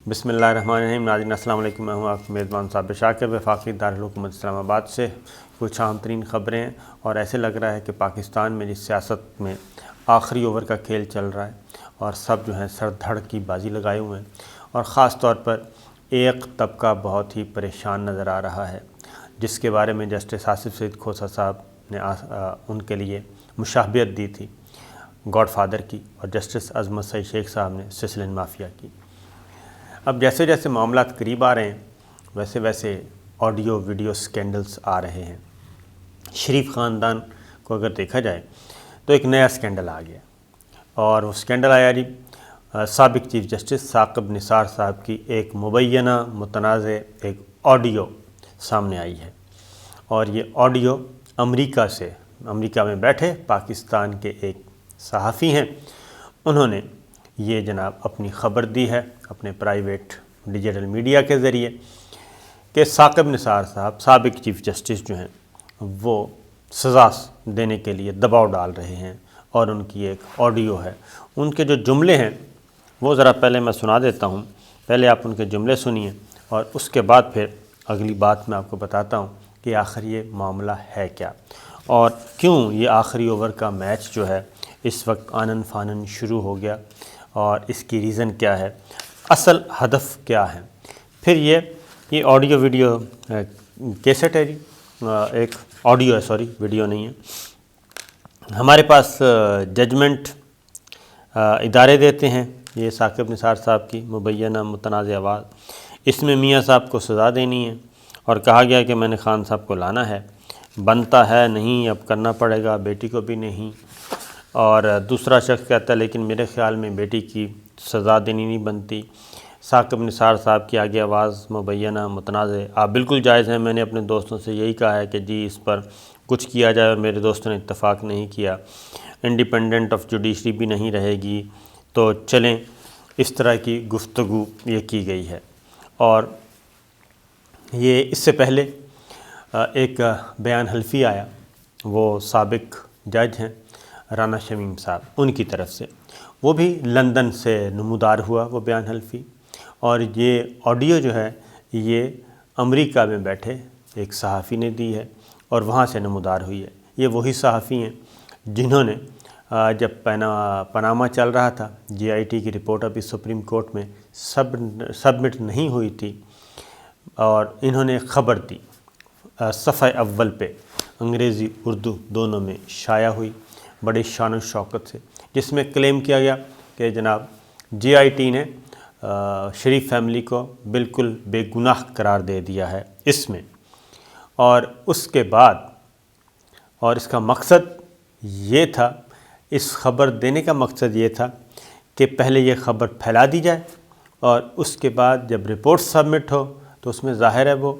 بسم اللہ الرحمن الرحیم۔ ناظرین السلام علیکم، میں ہوں آپ کی میزبان صابر شاکر، وفاقی دارالحکومت اسلام آباد سے کچھ اہم ترین خبریں ہیں۔ اور ایسے لگ رہا ہے کہ پاکستان میں جس سیاست میں آخری اوور کا کھیل چل رہا ہے اور سب جو ہیں سر دھڑ کی بازی لگائے ہوئے ہیں، اور خاص طور پر ایک طبقہ بہت ہی پریشان نظر آ رہا ہے، جس کے بارے میں جسٹس آصف سعید کھوسہ صاحب نے ان کے لیے مشابہت دی تھی گاڈ فادر کی، اور جسٹس عظمت سعید شیخ صاحب نے سسلین مافیا کی۔ اب جیسے جیسے معاملات قریب آ رہے ہیں ویسے ویسے آڈیو ویڈیو سکینڈلز آ رہے ہیں۔ شریف خاندان کو اگر دیکھا جائے تو ایک نیا سکینڈل آ گیا، اور وہ سکینڈل آیا جی سابق چیف جسٹس ثاقب نثار صاحب کی ایک مبینہ متنازع ایک آڈیو سامنے آئی ہے، اور یہ آڈیو امریکہ میں بیٹھے پاکستان کے ایک صحافی ہیں، انہوں نے یہ جناب اپنی خبر دی ہے اپنے پرائیویٹ ڈیجیٹل میڈیا کے ذریعے کہ ثاقب نثار صاحب سابق چیف جسٹس جو ہیں وہ سزا دینے کے لیے دباؤ ڈال رہے ہیں، اور ان کی ایک آڈیو ہے۔ ان کے جو جملے ہیں وہ ذرا پہلے میں سنا دیتا ہوں، پہلے آپ ان کے جملے سنیے اور اس کے بعد پھر اگلی بات میں آپ کو بتاتا ہوں کہ آخر یہ معاملہ ہے کیا، اور کیوں یہ آخری اوور کا میچ جو ہے اس وقت آنن فانن شروع ہو گیا، اور اس کی ریزن کیا ہے، اصل ہدف کیا ہے۔ پھر یہ آڈیو ویڈیو کیسٹ ہے جی، ایک آڈیو ہے، سوری ویڈیو نہیں ہے۔ ہمارے پاس ججمنٹ ادارے دیتے ہیں یہ ثاقب نثار صاحب کی مبینہ متنازع آواز، اس میں میاں صاحب کو سزا دینی ہے، اور کہا گیا کہ میں نے خان صاحب کو لانا ہے، بنتا ہے نہیں اب کرنا پڑے گا، بیٹی کو بھی نہیں۔ اور دوسرا شخص کہتا ہے لیکن میرے خیال میں بیٹی کی سزا دینی نہیں بنتی۔ ثاقب نثار صاحب کی آگے آواز مبینہ متنازع، آپ بالکل جائز ہیں، میں نے اپنے دوستوں سے یہی کہا ہے کہ جی اس پر کچھ کیا جائے، اور میرے دوستوں نے اتفاق نہیں کیا، انڈیپینڈنٹ آف جوڈیشری بھی نہیں رہے گی، تو چلیں اس طرح کی گفتگو یہ کی گئی ہے۔ اور یہ اس سے پہلے ایک بیان حلفی آیا، وہ سابق جج ہیں رانا شمیم صاحب، ان کی طرف سے، وہ بھی لندن سے نمودار ہوا وہ بیان حلفی، اور یہ آڈیو جو ہے یہ امریکہ میں بیٹھے ایک صحافی نے دی ہے اور وہاں سے نمودار ہوئی ہے۔ یہ وہی صحافی ہیں جنہوں نے جب پاناما چل رہا تھا، جی آئی ٹی کی رپورٹ ابھی سپریم کورٹ میں سبمٹ نہیں ہوئی تھی، اور انہوں نے ایک خبر دی صفحہ اول پہ، انگریزی اردو دونوں میں شائع ہوئی بڑی شان و شوکت سے، جس میں کلیم کیا گیا کہ جناب جی آئی ٹی نے شریف فیملی کو بالکل بے گناہ قرار دے دیا ہے اس میں، اور اس کے بعد، اور اس کا مقصد یہ تھا، اس خبر دینے کا مقصد یہ تھا کہ پہلے یہ خبر پھیلا دی جائے، اور اس کے بعد جب رپورٹ سبمٹ ہو تو اس میں ظاہر ہے وہ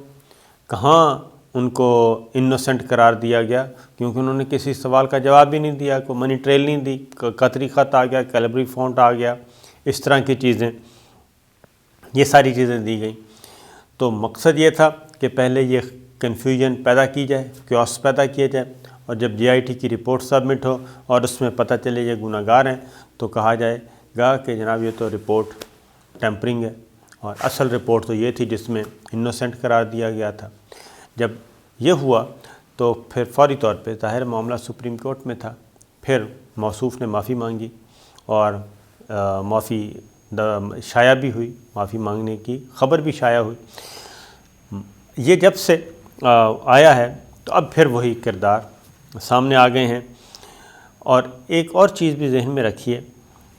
کہاں ان کو انوسنٹ قرار دیا گیا، کیونکہ انہوں نے کسی سوال کا جواب بھی نہیں دیا، کوئی منی ٹریل نہیں دی، قطری خط آ گیا، کیلبری فونٹ آ گیا، اس طرح کی چیزیں، یہ ساری چیزیں دی گئیں۔ تو مقصد یہ تھا کہ پہلے یہ کنفیوژن پیدا کی جائے، کیوس پیدا کیا جائے، اور جب جی آئی ٹی کی رپورٹ سبمٹ ہو اور اس میں پتہ چلے یہ گناہ گار ہیں تو کہا جائے گا کہ جناب یہ تو رپورٹ ٹیمپرنگ ہے، اور اصل رپورٹ تو یہ تھی جس میں انوسنٹ قرار دیا گیا تھا۔ جب یہ ہوا تو پھر فوری طور پہ ظاہر معاملہ سپریم کورٹ میں تھا، پھر موصوف نے معافی مانگی، اور معافی شائع بھی ہوئی، معافی مانگنے کی خبر بھی شائع ہوئی۔ یہ جب سے آیا ہے تو اب پھر وہی کردار سامنے آ گئے ہیں، اور ایک اور چیز بھی ذہن میں رکھیے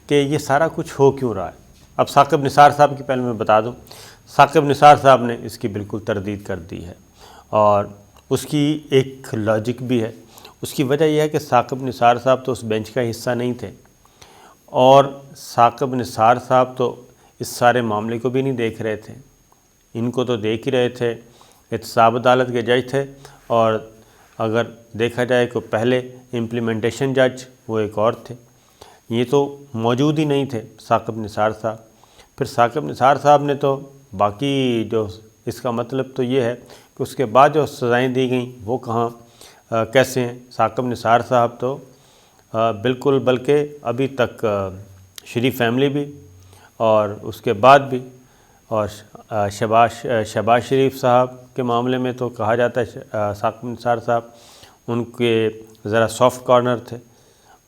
کہ یہ سارا کچھ ہو کیوں رہا ہے۔ اب ثاقب نثار صاحب کی پہلے میں بتا دوں، ثاقب نثار صاحب نے اس کی بالکل تردید کر دی ہے، اور اس کی ایک لاجک بھی ہے۔ اس کی وجہ یہ ہے کہ ثاقب نثار صاحب تو اس بینچ کا حصہ نہیں تھے، اور ثاقب نثار صاحب تو اس سارے معاملے کو بھی نہیں دیکھ رہے تھے، ان کو تو دیکھ ہی رہے تھے، احتساب عدالت کے جج تھے، اور اگر دیکھا جائے کہ پہلے امپلیمنٹیشن جج وہ ایک اور تھے، یہ تو موجود ہی نہیں تھے ثاقب نثار صاحب۔ پھر ثاقب نثار صاحب نے تو باقی جو اس کا مطلب تو یہ ہے کہ اس کے بعد جو سزائیں دی گئیں وہ کہاں کیسے ہیں۔ ثاقب نثار صاحب تو بالکل، بلکہ ابھی تک شریف فیملی بھی اور اس کے بعد بھی اور شہباز شریف صاحب کے معاملے میں تو کہا جاتا ہے ثاقب نثار صاحب ان کے ذرا سافٹ کارنر تھے،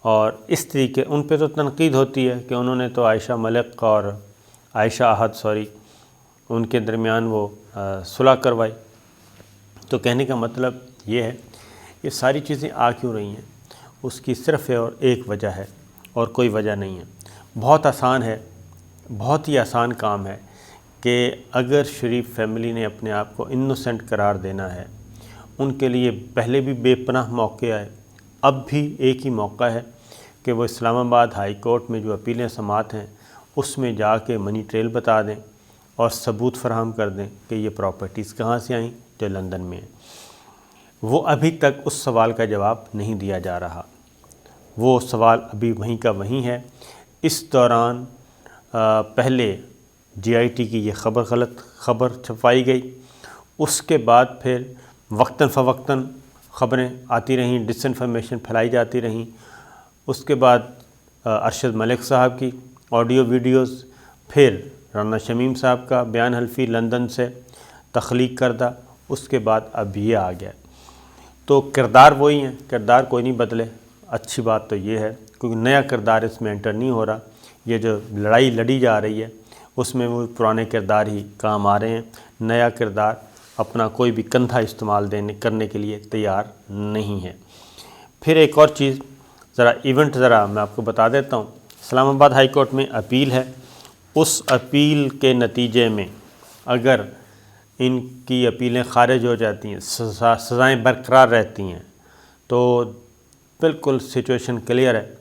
اور اس طریقے ان پہ تو تنقید ہوتی ہے کہ انہوں نے تو عائشہ ملک اور عائشہ احد ان کے درمیان وہ صلح کروائی۔ تو کہنے کا مطلب یہ ہے یہ ساری چیزیں آ کیوں رہی ہیں، اس کی صرف اور ایک وجہ ہے اور کوئی وجہ نہیں ہے۔ بہت آسان ہے، بہت ہی آسان کام ہے کہ اگر شریف فیملی نے اپنے آپ کو انوسنٹ قرار دینا ہے، ان کے لیے پہلے بھی بے پناہ موقع آئے، اب بھی ایک ہی موقع ہے کہ وہ اسلام آباد ہائی کورٹ میں جو اپیلیں سماعت ہیں اس میں جا کے منی ٹریل بتا دیں اور ثبوت فراہم کر دیں کہ یہ پراپرٹیز کہاں سے آئیں جو لندن میں ہیں۔ وہ ابھی تک اس سوال کا جواب نہیں دیا جا رہا، وہ سوال ابھی وہیں کا وہیں ہے۔ اس دوران پہلے جی آئی ٹی کی یہ غلط خبر چھپائی گئی، اس کے بعد پھر وقتاً فوقتاً خبریں آتی رہیں، ڈس انفارمیشن پھیلائی جاتی رہیں۔ اس کے بعد ارشد ملک صاحب کی آڈیو ویڈیوز، پھر رانا شمیم صاحب کا بیان حلفی لندن سے تخلیق کردہ، اس کے بعد اب یہ آ گیا۔ تو کردار وہی ہیں، کردار کوئی نہیں بدلے۔ اچھی بات تو یہ ہے کیونکہ نیا کردار اس میں انٹر نہیں ہو رہا، یہ جو لڑائی لڑی جا رہی ہے اس میں وہ پرانے کردار ہی کام آ رہے ہیں، نیا کردار اپنا کوئی بھی کندھا استعمال کرنے کے لیے تیار نہیں ہے۔ پھر ایک اور چیز، ایونٹ میں آپ کو بتا دیتا ہوں۔ اسلام آباد ہائی کورٹ میں اپیل ہے، اس اپیل کے نتیجے میں اگر ان کی اپیلیں خارج ہو جاتی ہیں، سزائیں برقرار رہتی ہیں، تو بالکل سچویشن کلیئر ہے،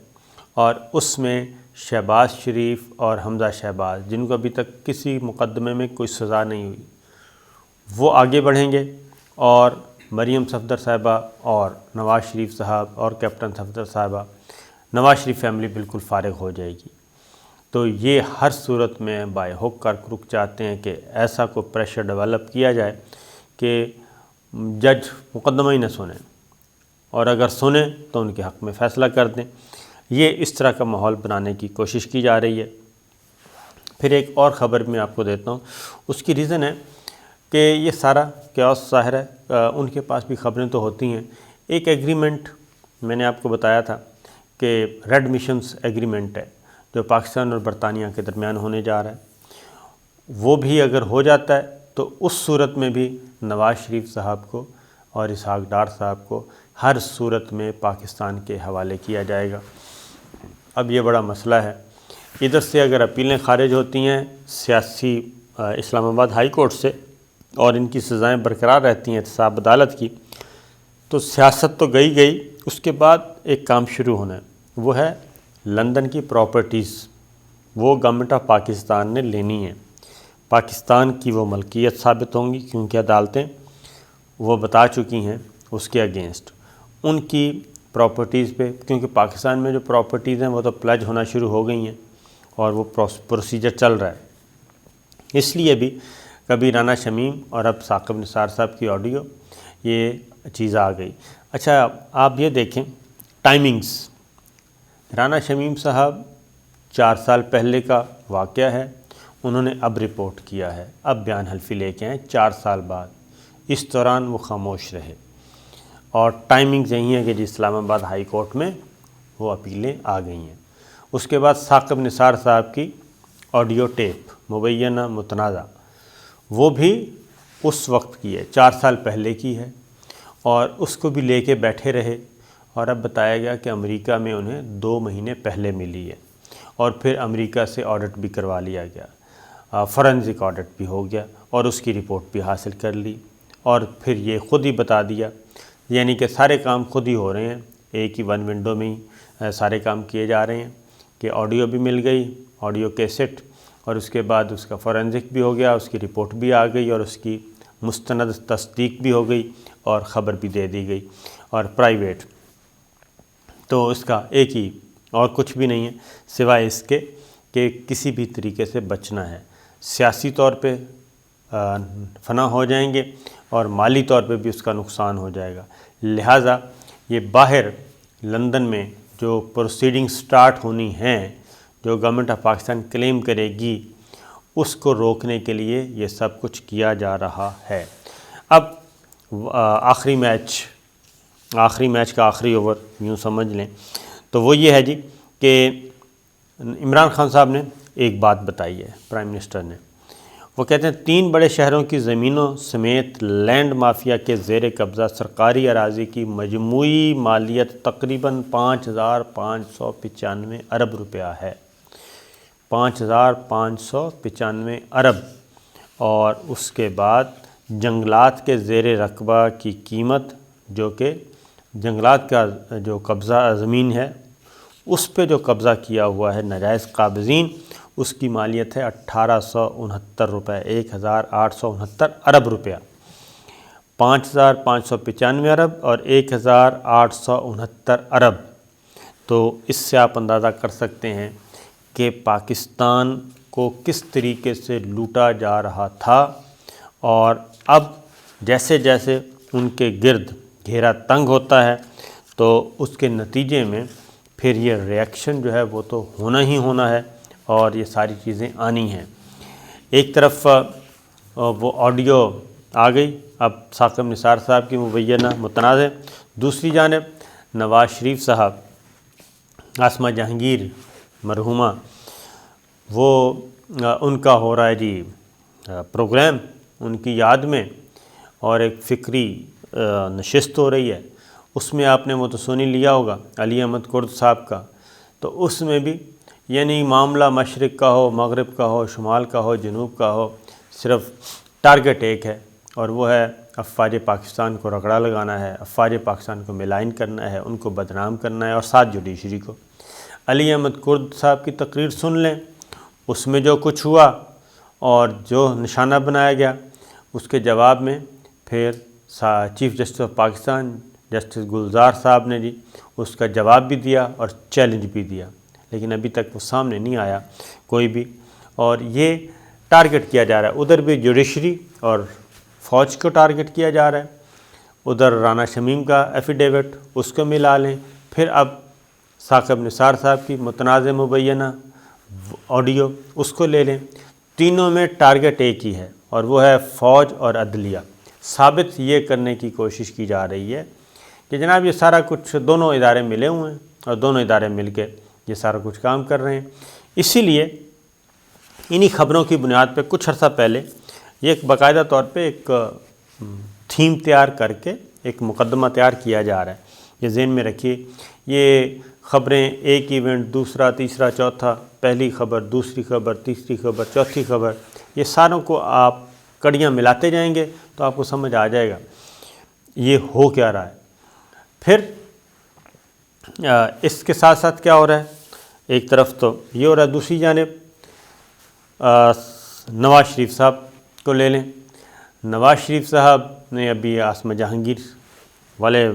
اور اس میں شہباز شریف اور حمزہ شہباز جن کو ابھی تک کسی مقدمے میں کوئی سزا نہیں ہوئی، وہ آگے بڑھیں گے، اور مریم صفدر صاحبہ اور نواز شریف صاحب اور کیپٹن صفدر صاحبہ، نواز شریف فیملی بالکل فارغ ہو جائے گی۔ تو یہ ہر صورت میں بائی ہک اور کروک چاہتے ہیں کہ ایسا کوئی پریشر ڈیولپ کیا جائے کہ جج مقدمہ ہی نہ سنیں، اور اگر سنیں تو ان کے حق میں فیصلہ کر دیں۔ یہ اس طرح کا ماحول بنانے کی کوشش کی جا رہی ہے۔ پھر ایک اور خبر میں آپ کو دیتا ہوں، اس کی ریزن ہے کہ یہ سارا کیوس ظاہر ہے، ان کے پاس بھی خبریں تو ہوتی ہیں۔ ایک ایگریمنٹ میں نے آپ کو بتایا تھا کہ ریڈ مشنز ایگریمنٹ ہے جو پاکستان اور برطانیہ کے درمیان ہونے جا رہا ہے، وہ بھی اگر ہو جاتا ہے تو اس صورت میں بھی نواز شریف صاحب کو اور اسحاق ڈار صاحب کو ہر صورت میں پاکستان کے حوالے کیا جائے گا۔ اب یہ بڑا مسئلہ ہے، ادھر سے اگر اپیلیں خارج ہوتی ہیں سیاسی اسلام آباد ہائی کورٹ سے اور ان کی سزائیں برقرار رہتی ہیں احتساب عدالت کی، تو سیاست تو گئی، اس کے بعد ایک کام شروع ہونا ہے، وہ ہے لندن کی پراپرٹیز، وہ گورنمنٹ آف پاکستان نے لینی ہے، پاکستان کی وہ ملکیت ثابت ہوں گی کیونکہ عدالتیں وہ بتا چکی ہیں اس کے اگینسٹ ان کی پراپرٹیز پہ، کیونکہ پاکستان میں جو پراپرٹیز ہیں وہ تو پلج ہونا شروع ہو گئی ہیں اور وہ پروسیجر چل رہا ہے۔ اس لیے بھی کبھی رانا شمیم اور اب ثاقب نثار صاحب کی آڈیو، یہ چیز آ گئی۔ اچھا آپ یہ دیکھیں ٹائمنگز، رانا شمیم صاحب 4 سال پہلے کا واقعہ ہے، انہوں نے اب رپورٹ کیا ہے، اب بیان حلفی لے کے آئیں 4 سال بعد، اس دوران وہ خاموش رہے، اور ٹائمنگز یہی ہے کہ جی اسلام آباد ہائی کورٹ میں وہ اپیلیں آ گئی ہیں۔ اس کے بعد ثاقب نثار صاحب کی آڈیو ٹیپ مبینہ متنازع، وہ بھی اس وقت کی ہے، 4 سال پہلے کی ہے، اور اس کو بھی لے کے بیٹھے رہے، اور اب بتایا گیا کہ امریکہ میں انہیں 2 مہینے پہلے ملی ہے، اور پھر امریکہ سے آڈٹ بھی کروا لیا گیا، فورنزک آڈٹ بھی ہو گیا، اور اس کی رپورٹ بھی حاصل کر لی، اور پھر یہ خود ہی بتا دیا، یعنی کہ سارے کام خود ہی ہو رہے ہیں، ایک ہی ون ونڈو میں ہی سارے کام کیے جا رہے ہیں کہ آڈیو بھی مل گئی، آڈیو کیسٹ، اور اس کے بعد اس کا فورنزک بھی ہو گیا، اس کی رپورٹ بھی آ گئی، اور اس کی مستند تصدیق بھی ہو گئی، اور خبر بھی دے دی گئی، اور پرائیویٹ۔ تو اس کا ایک ہی اور کچھ بھی نہیں ہے سوائے اس کے کہ کسی بھی طریقے سے بچنا ہے، سیاسی طور پہ فنا ہو جائیں گے اور مالی طور پہ بھی اس کا نقصان ہو جائے گا۔ لہٰذا یہ باہر لندن میں جو پروسیڈنگ سٹارٹ ہونی ہیں، جو گورنمنٹ آف پاکستان کلیم کرے گی، اس کو روکنے کے لیے یہ سب کچھ کیا جا رہا ہے۔ اب آخری میچ کا آخری اوور یوں سمجھ لیں تو وہ یہ ہے جی کہ عمران خان صاحب نے ایک بات بتائی ہے، پرائم منسٹر نے، وہ کہتے ہیں 3 بڑے شہروں کی زمینوں سمیت لینڈ مافیا کے زیر قبضہ سرکاری اراضی کی مجموعی مالیت تقریباً 5,595 ارب روپیہ ہے، 5,595 ارب، اور اس کے بعد جنگلات کے زیر رقبہ کی قیمت، جو کہ جنگلات کا جو قبضہ زمین ہے اس پہ جو قبضہ کیا ہوا ہے ناجائز قابضین، اس کی مالیت ہے 1,869 روپے، 1,869 ارب روپیہ، 5,595 ارب اور 1,869 ارب۔ تو اس سے آپ اندازہ کر سکتے ہیں کہ پاکستان کو کس طریقے سے لوٹا جا رہا تھا، اور اب جیسے جیسے ان کے گرد گھیرا تنگ ہوتا ہے تو اس کے نتیجے میں پھر یہ ریئیکشن جو ہے وہ تو ہونا ہی ہونا ہے، اور یہ ساری چیزیں آنی ہیں۔ ایک طرف وہ آڈیو آ گئی اب ثاقب نثار صاحب کی مبینہ متنازع، دوسری جانب نواز شریف صاحب، عاصمہ جہانگیر مرحومہ، وہ ان کا ہو رہا ہے جی پروگرام ان کی یاد میں، اور ایک فکری نشست ہو رہی ہے، اس میں آپ نے وہ تو سنی لیا ہوگا علی احمد کرد صاحب کا، تو اس میں بھی یعنی معاملہ مشرق کا ہو، مغرب کا ہو، شمال کا ہو، جنوب کا ہو، صرف ٹارگٹ ایک ہے، اور وہ ہے افواج پاکستان کو رگڑا لگانا ہے، افواج پاکستان کو ملائن کرنا ہے، ان کو بدنام کرنا ہے، اور ساتھ جوڈیشری کو۔ علی احمد کرد صاحب کی تقریر سن لیں، اس میں جو کچھ ہوا اور جو نشانہ بنایا گیا، اس کے جواب میں پھر chief justice of Pakistan justice Gulzar صاحب نے جی اس کا جواب بھی دیا اور چیلنج بھی دیا، لیکن ابھی تک وہ سامنے نہیں آیا کوئی بھی، اور یہ ٹارگٹ کیا جا رہا ہے، ادھر بھی جوڈیشری اور فوج کو ٹارگٹ کیا جا رہا ہے، ادھر رانا شمیم کا ایفیڈیوٹ اس کو ملا لیں، پھر اب ثاقب نثار صاحب کی متنازع مبینہ آڈیو اس کو لے لیں، تینوں میں ٹارگٹ ایک ہی ہے، اور وہ ہے فوج اور عدلیہ۔ ثابت یہ کرنے کی کوشش کی جا رہی ہے کہ جناب یہ سارا کچھ دونوں ادارے ملے ہوئے ہیں، اور دونوں ادارے مل کے یہ سارا کچھ کام کر رہے ہیں۔ اسی لیے انہی خبروں کی بنیاد پہ کچھ عرصہ پہلے یہ ایک باقاعدہ طور پہ ایک تھیم تیار کر کے ایک مقدمہ تیار کیا جا رہا ہے۔ یہ ذہن میں رکھیے، یہ خبریں ایک ایونٹ، دوسرا، تیسرا، چوتھا، پہلی خبر، دوسری خبر، تیسری خبر، چوتھی خبر، یہ ساروں کو آپ کڑیاں ملاتے جائیں گے تو آپ کو سمجھ آ جائے گا یہ ہو کیا رہا ہے۔ پھر اس کے ساتھ ساتھ کیا ہو رہا ہے، ایک طرف تو یہ ہو رہا ہے، دوسری جانب نواز شریف صاحب کو لے لیں۔ نواز شریف صاحب نے ابھی عاصمہ جہانگیر والے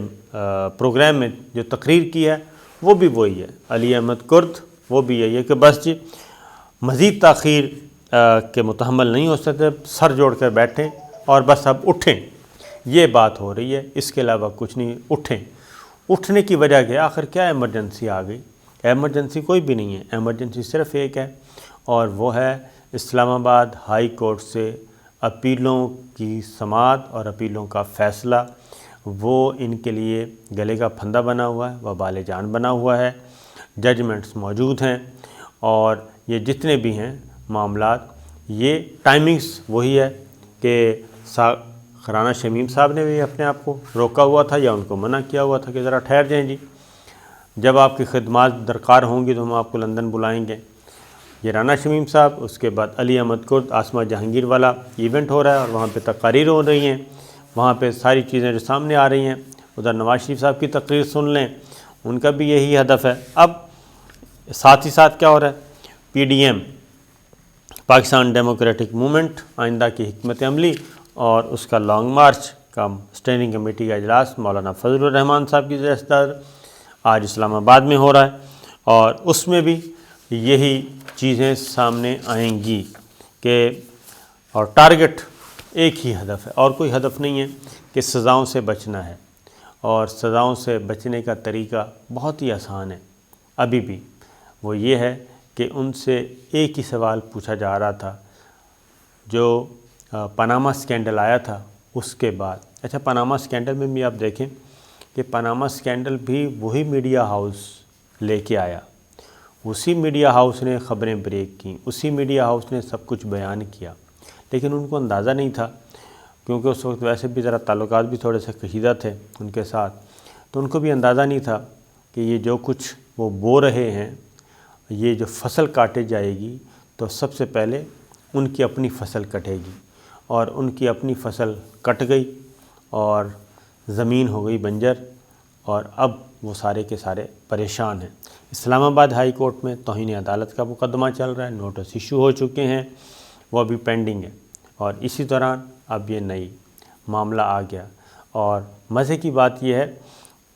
پروگرام میں جو تقریر کی ہے وہ بھی وہی ہے، علی احمد کرد وہ بھی یہی ہے کہ بس جی مزید تاخیر کے متحمل نہیں ہو سکتے، سر جوڑ کر بیٹھیں اور بس اب اٹھیں، یہ بات ہو رہی ہے، اس کے علاوہ کچھ نہیں، اٹھیں۔ اٹھنے کی وجہ کیا، آخر کیا ایمرجنسی آ گئی؟ ایمرجنسی کوئی بھی نہیں ہے، ایمرجنسی صرف ایک ہے، اور وہ ہے اسلام آباد ہائی کورٹ سے اپیلوں کی سماعت اور اپیلوں کا فیصلہ، وہ ان کے لیے گلے کا پھندا بنا ہوا ہے، وبال جان بنا ہوا ہے، ججمنٹس موجود ہیں، اور یہ جتنے بھی ہیں معاملات، یہ ٹائمنگز وہی ہے کہ رانا شمیم صاحب نے بھی اپنے آپ کو روکا ہوا تھا یا ان کو منع کیا ہوا تھا کہ ذرا ٹھہر جائیں جی، جب آپ کی خدمات درکار ہوں گی تو ہم آپ کو لندن بلائیں گے۔ یہ رانا شمیم صاحب، اس کے بعد علی احمد کرد، عاصمہ جہانگیر والا ایونٹ ہو رہا ہے اور وہاں پہ تقاریر ہو رہی ہیں، وہاں پہ ساری چیزیں جو سامنے آ رہی ہیں، ادھر نواز شریف صاحب کی تقریر سن لیں، ان کا بھی یہی ہدف ہے۔ اب ساتھ ہی ساتھ کیا ہو رہا ہے، P D M Pakistan Democratic Movement آئندہ کی حکمت عملی اور اس کا لانگ مارچ کا اسٹینڈنگ کمیٹی کا اجلاس مولانا فضل الرحمان صاحب کی صدر آج اسلام آباد میں ہو رہا ہے، اور اس میں بھی یہی چیزیں سامنے آئیں گی کہ اور ٹارگٹ ایک ہی ہدف ہے اور کوئی ہدف نہیں ہے کہ سزاؤں سے بچنا ہے، اور سزاؤں سے بچنے کا طریقہ بہت ہی آسان ہے ابھی بھی، وہ یہ ہے کہ ان سے ایک ہی سوال پوچھا جا رہا تھا، جو پاناما سکینڈل آیا تھا اس کے بعد، اچھا پاناما سکینڈل میں بھی آپ دیکھیں کہ پاناما سکینڈل بھی وہی میڈیا ہاؤس لے کے آیا، اسی میڈیا ہاؤس نے خبریں بریک کیں، اسی میڈیا ہاؤس نے سب کچھ بیان کیا، لیکن ان کو اندازہ نہیں تھا کیونکہ اس وقت ویسے بھی ذرا تعلقات بھی تھوڑے سے کشیدہ تھے ان کے ساتھ، تو ان کو بھی اندازہ نہیں تھا کہ یہ جو کچھ وہ بو رہے ہیں، یہ جو فصل کاٹے جائے گی تو سب سے پہلے ان کی اپنی فصل کٹے گی، اور ان کی اپنی فصل کٹ گئی اور زمین ہو گئی بنجر، اور اب وہ سارے کے سارے پریشان ہیں۔ اسلام آباد ہائی کورٹ میں توہین عدالت کا مقدمہ چل رہا ہے، نوٹس ایشو ہو چکے ہیں، وہ ابھی پینڈنگ ہے، اور اسی دوران اب یہ نئی معاملہ آ گیا۔ اور مزے کی بات یہ ہے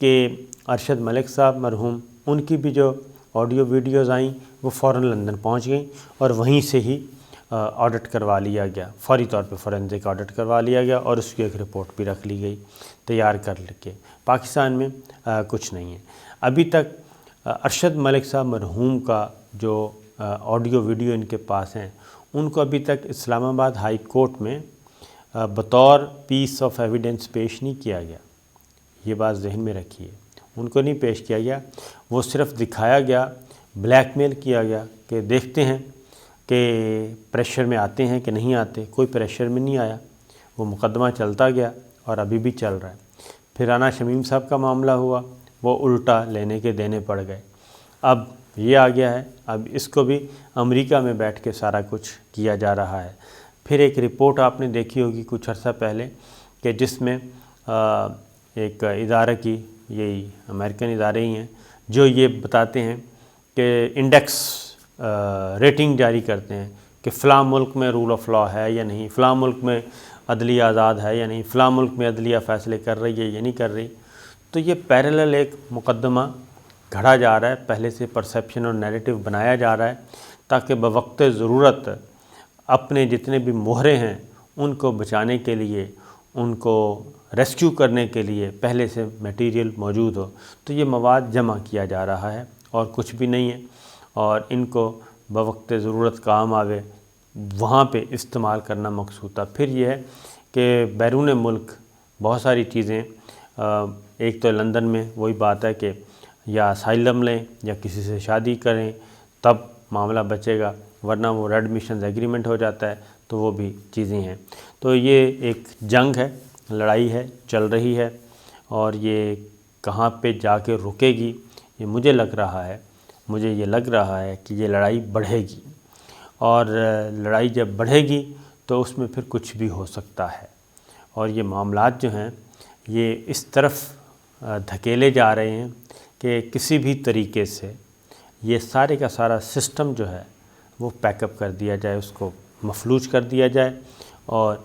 کہ ارشد ملک صاحب مرحوم، ان کی بھی جو آڈیو ویڈیوز آئیں وہ فوراً لندن پہنچ گئیں اور وہیں سے ہی آڈٹ کروا لیا گیا، فوری طور پہ فورینزک آڈٹ کروا لیا گیا، اور اس کی ایک رپورٹ بھی رکھ لی گئی تیار کر کے۔ پاکستان میں کچھ نہیں ہے ابھی تک۔ ارشد ملک صاحب مرحوم کا جو آڈیو ویڈیو ان کے پاس ہیں، ان کو ابھی تک اسلام آباد ہائی کورٹ میں بطور پیس آف ایویڈنس پیش نہیں کیا گیا، یہ بات ذہن میں رکھیے، ان کو نہیں پیش کیا گیا، وہ صرف دکھایا گیا، بلیک میل کیا گیا کہ دیکھتے ہیں کہ پریشر میں آتے ہیں کہ نہیں آتے، کوئی پریشر میں نہیں آیا، وہ مقدمہ چلتا گیا اور ابھی بھی چل رہا ہے۔ پھر رانا شمیم صاحب کا معاملہ ہوا، وہ الٹا لینے کے دینے پڑ گئے، اب یہ آ گیا ہے، اب اس کو بھی امریکہ میں بیٹھ کے سارا کچھ کیا جا رہا ہے۔ پھر ایک رپورٹ آپ نے دیکھی ہوگی کچھ عرصہ پہلے کہ جس میں ایک ادارہ کی، یہی امریکن ادارے ہی ہیں، جو یہ بتاتے ہیں کہ انڈیکس ریٹنگ جاری کرتے ہیں کہ فلاں ملک میں رول آف لا ہے یا نہیں، فلاں ملک میں عدلیہ آزاد ہے یا نہیں، فلاں ملک میں عدلیہ فیصلے کر رہی ہے یا نہیں کر رہی۔ تو یہ پیرلل ایک مقدمہ گھڑا جا رہا ہے، پہلے سے پرسیپشن اور نیریٹو بنایا جا رہا ہے تاکہ بوقت ضرورت اپنے جتنے بھی مہرے ہیں ان کو بچانے کے لیے، ان کو ریسکیو کرنے کے لیے پہلے سے میٹیریل موجود ہو۔ تو یہ مواد جمع کیا جا رہا ہے اور کچھ بھی نہیں ہے، اور ان کو بوقت ضرورت کام آوے وہاں پہ استعمال کرنا مقصود تھا۔ پھر یہ ہے کہ بیرون ملک بہت ساری چیزیں، ایک تو لندن میں وہی بات ہے کہ یا اسائلم لیں یا کسی سے شادی کریں تب معاملہ بچے گا، ورنہ وہ ریڈ میشنز ایگریمنٹ ہو جاتا ہے، تو وہ بھی چیزیں ہیں۔ تو یہ ایک جنگ ہے، لڑائی ہے، چل رہی ہے، اور یہ کہاں پہ جا کے رکے گی، یہ مجھے یہ لگ رہا ہے کہ یہ لڑائی بڑھے گی، اور لڑائی جب بڑھے گی تو اس میں پھر کچھ بھی ہو سکتا ہے، اور یہ معاملات جو ہیں یہ اس طرف دھکیلے جا رہے ہیں کہ کسی بھی طریقے سے یہ سارے کا سارا سسٹم جو ہے وہ پیک اپ کر دیا جائے، اس کو مفلوج کر دیا جائے، اور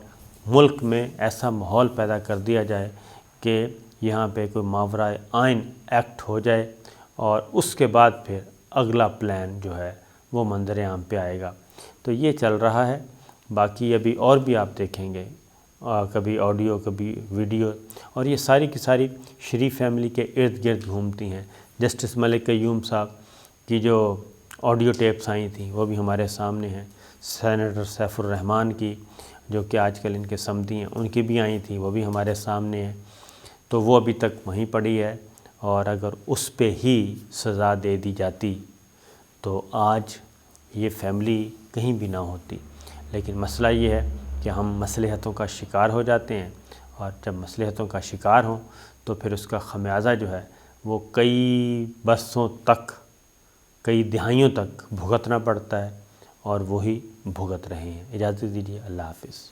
ملک میں ایسا ماحول پیدا کر دیا جائے کہ یہاں پہ کوئی ماورائے آئین ایکٹ ہو جائے، اور اس کے بعد پھر اگلا پلان جو ہے وہ منظر عام پہ آئے گا۔ تو یہ چل رہا ہے، باقی ابھی اور بھی آپ دیکھیں گے، کبھی آڈیو کبھی ویڈیو، اور یہ ساری کی ساری شریف فیملی کے ارد گرد گھومتی ہیں۔ جسٹس ملک قیوم صاحب کی جو آڈیو ٹیپس آئی تھیں وہ بھی ہمارے سامنے ہیں، سینیٹر سیف الرحمان کی جو کہ آج کل ان کے سمدھی ہیں، ان کی بھی آئی تھیں، وہ بھی ہمارے سامنے ہیں، تو وہ ابھی تک وہیں پڑی ہے، اور اگر اس پہ ہی سزا دے دی جاتی تو آج یہ فیملی کہیں بھی نہ ہوتی۔ لیکن مسئلہ یہ ہے کہ ہم مصلحتوں کا شکار ہو جاتے ہیں، اور جب مصلحتوں کا شکار ہوں تو پھر اس کا خمیازہ جو ہے وہ کئی برسوں تک، کئی دہائیوں تک بھگتنا پڑتا ہے، اور وہی بھگت رہے ہیں۔ اجازت دیجیے، اللہ حافظ۔